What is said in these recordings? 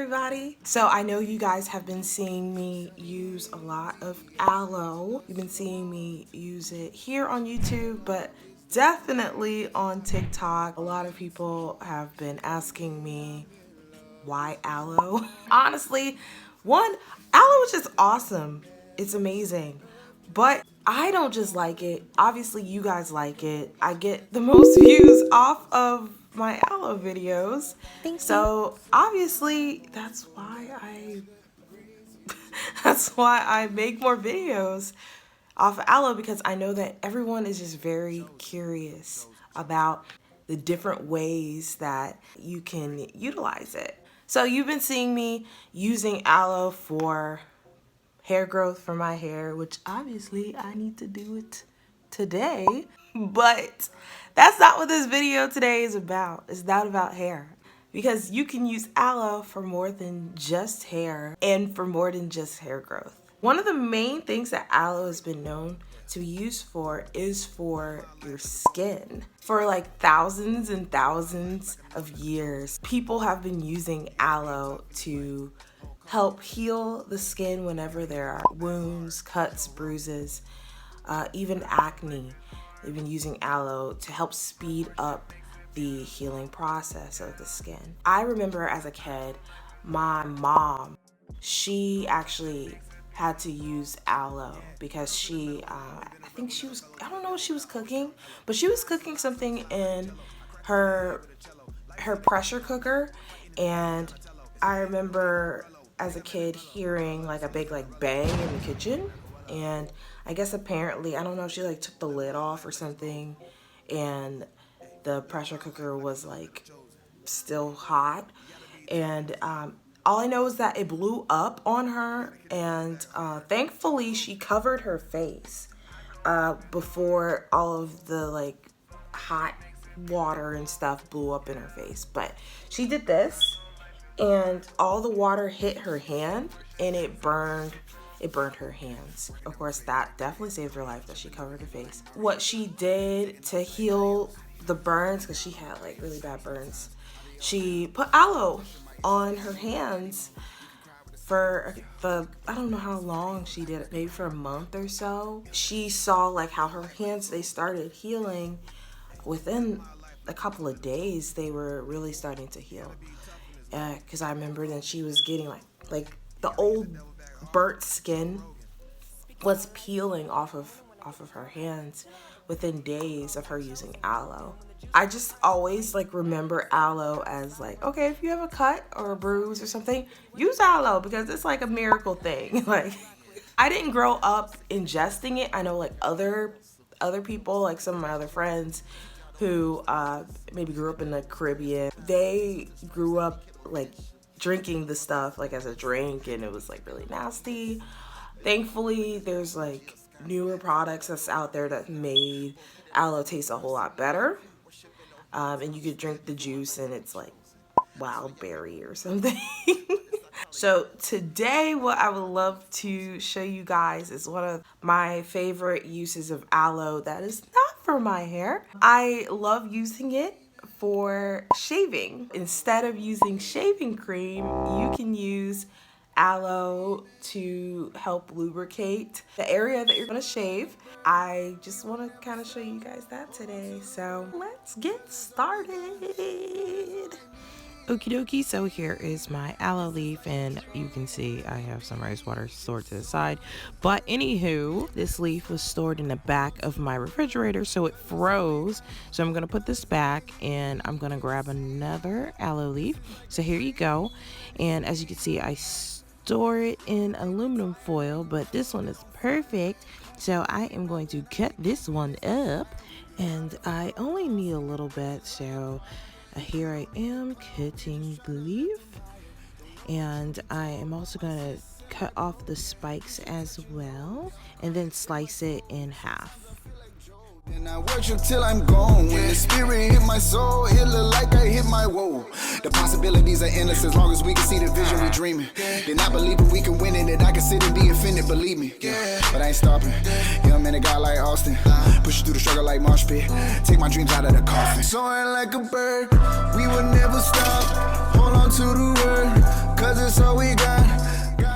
everybody. So I know you guys have been seeing me use a lot of aloe. You've been seeing me use it here on YouTube, but definitely on TikTok. A lot of people have been asking me why aloe. Honestly, one, aloe is just awesome. It's amazing. But I don't just like it. Obviously, you guys like it. I get the most views off of my aloe videos. So obviously, that's why I make more videos off of aloe, because I know that everyone is just very curious about the different ways that you can utilize it. So you've been seeing me using aloe for hair growth for my hair, which obviously I need to do it today, but that's not what this video today is about. It's not about hair, because you can use aloe for more than just hair and for more than just hair growth. One of the main things that aloe has been known to be used for is for your skin. For like thousands and thousands of years, people have been using aloe to help heal the skin whenever there are wounds, cuts, bruises, even acne. They've been using aloe to help speed up the healing process of the skin. I remember as a kid, my mom, she actually had to use aloe because she, I don't know what she was cooking, but she was cooking something in her pressure cooker, and I remember as a kid hearing like a big bang in the kitchen, and I guess apparently, I don't know if she took the lid off or something, and the pressure cooker was still hot, and all I know is that it blew up on her, and thankfully she covered her face before all of the hot water and stuff blew up in her face. But she did this, and all the water hit her hand, and it burned her hands. Of course, that definitely saved her life, that she covered her face. What she did to heal the burns, because she had really bad burns, she put aloe on her hands for I don't know how long she did it, maybe for a month or so. She saw how her hands, they started healing. Within a couple of days, they were really starting to heal. Because I remember then she was getting the old burnt skin was peeling off of her hands within days of her using aloe. I just always remember aloe as okay, if you have a cut or a bruise or something, use aloe, because it's a miracle thing. I didn't grow up ingesting it. I know other people, some of my other friends who maybe grew up in the Caribbean, they grew up drinking the stuff as a drink, and it was really nasty. Thankfully, there's newer products that's out there that made aloe taste a whole lot better, and you could drink the juice and it's wild berry or something. So today, what I would love to show you guys is one of my favorite uses of aloe that is not for my hair. I love using it for shaving. Instead of using shaving cream, you can use aloe to help lubricate the area that you're gonna shave. I just want to kind of show you guys that today, so let's get started. Okie dokie, so here is my aloe leaf, and you can see I have some rose water stored to the side. But anywho, this leaf was stored in the back of my refrigerator, so it froze. So I'm gonna put this back, and I'm gonna grab another aloe leaf. So here you go, and as you can see, I store it in aluminum foil, but this one is perfect. So I am going to cut this one up, and I only need a little bit, so here I am cutting the leaf, and I am also going to cut off the spikes as well, and then slice it in half. And I worship till I'm gone. When the spirit hit my soul, it look like I hit my woe. The possibilities are endless as long as we can see the vision we dreaming. Then I believe that we can win it, that I can sit and be offended, believe me. But I ain't stopping. Young man, a guy like Austin. Push through the struggle like marsh pit. Take my dreams out of the coffin. Soaring like a bird, we will never stop. Hold on to the word. cause it's all we got.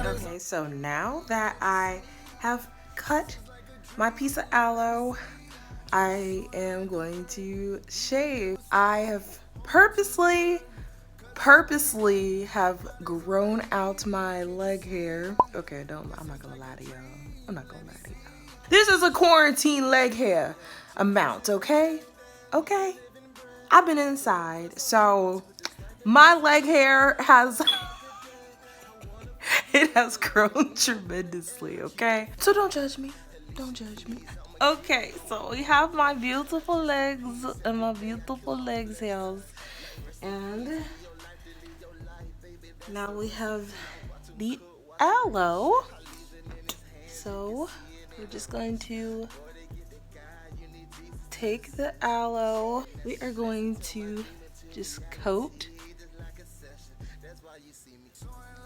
Okay, so now that I have cut my piece of aloe, I am going to shave. I have purposely have grown out my leg hair. Okay, I'm not gonna lie to y'all. I'm not gonna lie to y'all. This is a quarantine leg hair amount, okay? Okay? I've been inside, so my leg hair has it has grown tremendously, okay? So don't judge me. Don't judge me. Okay, so we have my beautiful legs and my beautiful legs hairs. And now we have the aloe. So we're just going to take the aloe. We are going to just coat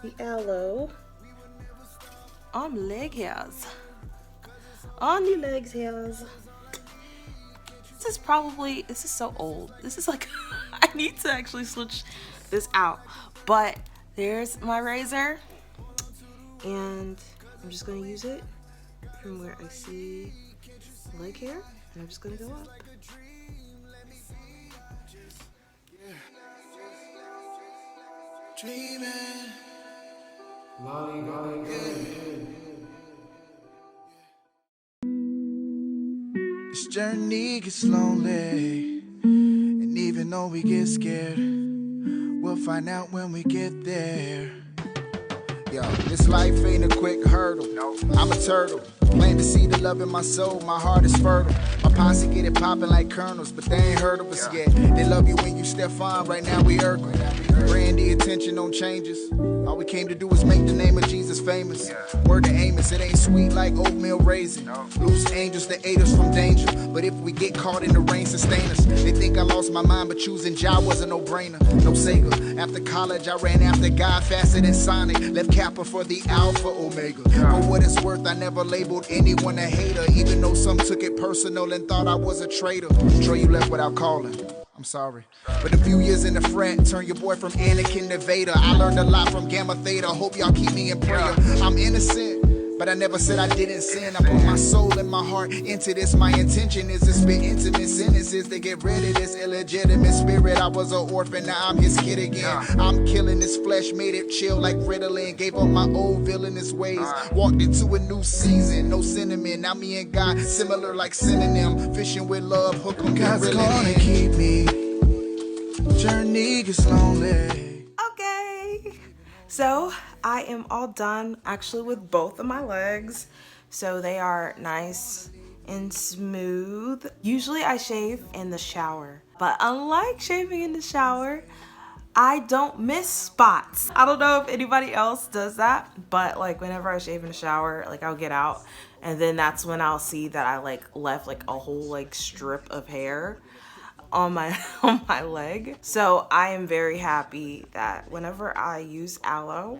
the aloe on leg hairs. On the legs hairs. This is so old. This is like, I need to actually switch this out. But there's my razor. And I'm just gonna use it from where I see leg hair. And I'm just gonna go up. Dreaming. This journey gets lonely, and even though we get scared, we'll find out when we get there. Yo, this life ain't a quick hurdle. I'm a turtle. Plain to see the love in my soul, my heart is fertile. My posse get it popping like kernels, but they ain't heard of us yet. They love you when you step on, right now we Urkel. Brandy attention on changes. All we came to do is make the name of Jesus famous. Word to Amos, it ain't sweet like oatmeal raisin. Loose angels that aid us from danger, but if we get caught in the rain, sustain us. They think I lost my mind, but choosing Jah was a no-brainer. No Sega. After college, I ran after God faster than Sonic. Left Kappa for the Alpha Omega. For what it's worth, I never labeled anyone a hater, even though some took it personal and thought I was a traitor. Sure you left without calling. I'm sorry. But a few years in the frat, turn your boy from Anakin to Vader. I learned a lot from Gamma Theta. Hope y'all keep me in prayer. I'm innocent, but I never said I didn't sin. I put my soul and my heart into this. My intention is to spit intimate sentences to get rid of this illegitimate spirit. I was an orphan, now I'm his kid again. I'm killing this flesh, made it chill like Ritalin. Gave up my old villainous ways. Walked into a new season, no cinnamon. Now me and God, similar like synonym. Fishing with love, hook 'em, God's gonna keep me. Journey gets lonely. Okay, so I am all done actually with both of my legs, so they are nice and smooth. Usually I shave in the shower, but unlike shaving in the shower, I don't miss spots. I don't know if anybody else does that, but like whenever I shave in the shower, like I'll get out and then that's when I'll see that I like left like a whole like strip of hair on my on my leg. So I am very happy that whenever I use aloe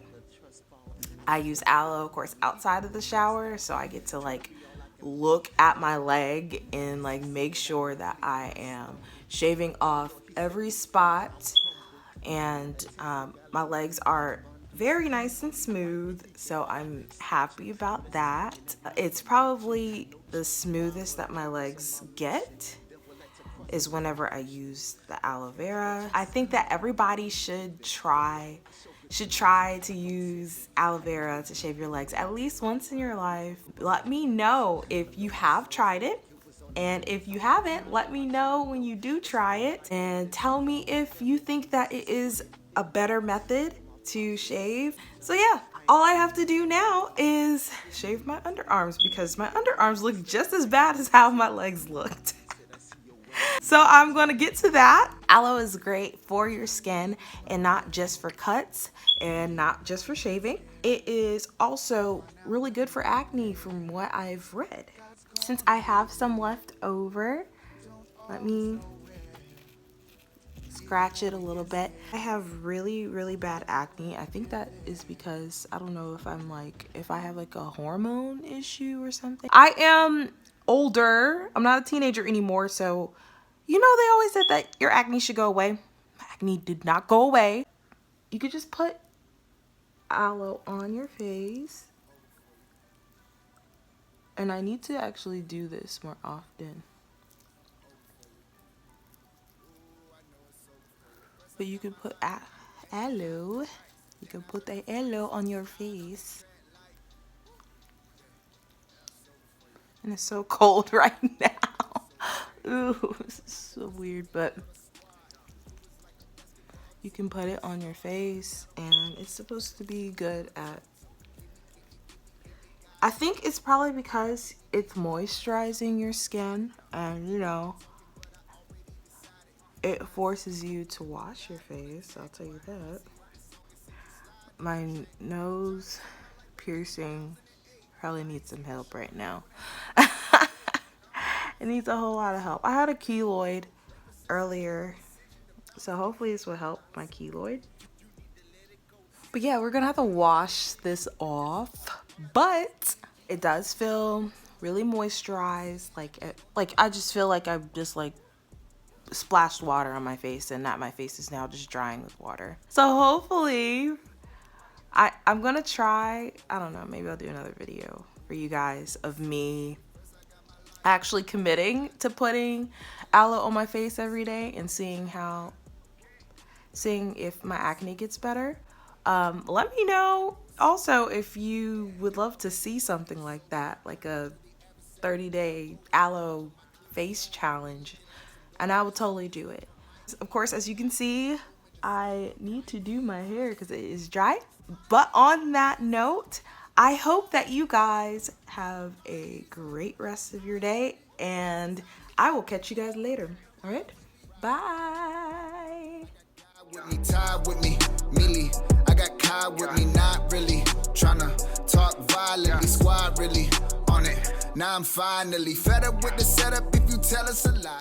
of course outside of the shower, so I get to like look at my leg and like make sure that I am shaving off every spot, and my legs are very nice and smooth, so I'm happy about that. It's probably the smoothest that my legs get is whenever I use the aloe vera. I think that everybody should try to use aloe vera to shave your legs at least once in your life. Let me know if you have tried it, and if you haven't, let me know when you do try it, and tell me if you think that it is a better method to shave. So yeah, all I have to do now is shave my underarms because my underarms look just as bad as how my legs looked. So I'm gonna get to that. Aloe is great for your skin and not just for cuts and not just for shaving. It is also really good for acne from what I've read. Since I have some left over, let me scratch it a little bit. I have really bad acne. I think that is because I don't know if I have like a hormone issue or something. I am older. I'm not a teenager anymore, so you know they always said that your acne should go away. My acne did not go away. You could just put aloe on your face. And I need to actually do this more often. But you can put aloe. You can put the aloe on your face. And it's so cold right now. Ooh, this is so weird, but you can put it on your face and it's supposed to be good at, I think it's probably because it's moisturizing your skin and, you know, it forces you to wash your face, I'll tell you that. My nose piercing probably needs some help right now. It needs a whole lot of help. I had a keloid earlier, so hopefully this will help my keloid. But yeah, we're gonna have to wash this off, but it does feel really moisturized. Like I just feel like I've just like splashed water on my face, and not my face is now just drying with water. So hopefully I'm gonna try, I don't know, maybe I'll do another video for you guys of me actually committing to putting aloe on my face every day and seeing if my acne gets better. Let me know also if you would love to see something like that, like a 30-day aloe face challenge, and I would totally do it. Of course, as you can see, I need to do my hair because it is dry. But on that note, I hope that you guys have a great rest of your day, and I will catch you guys later. All right, bye. With me, tied with me, mealy. I got Kai with me, not really. Tryna talk violently, squad really on it. Now I'm finally fed up with the setup if you tell us a lie.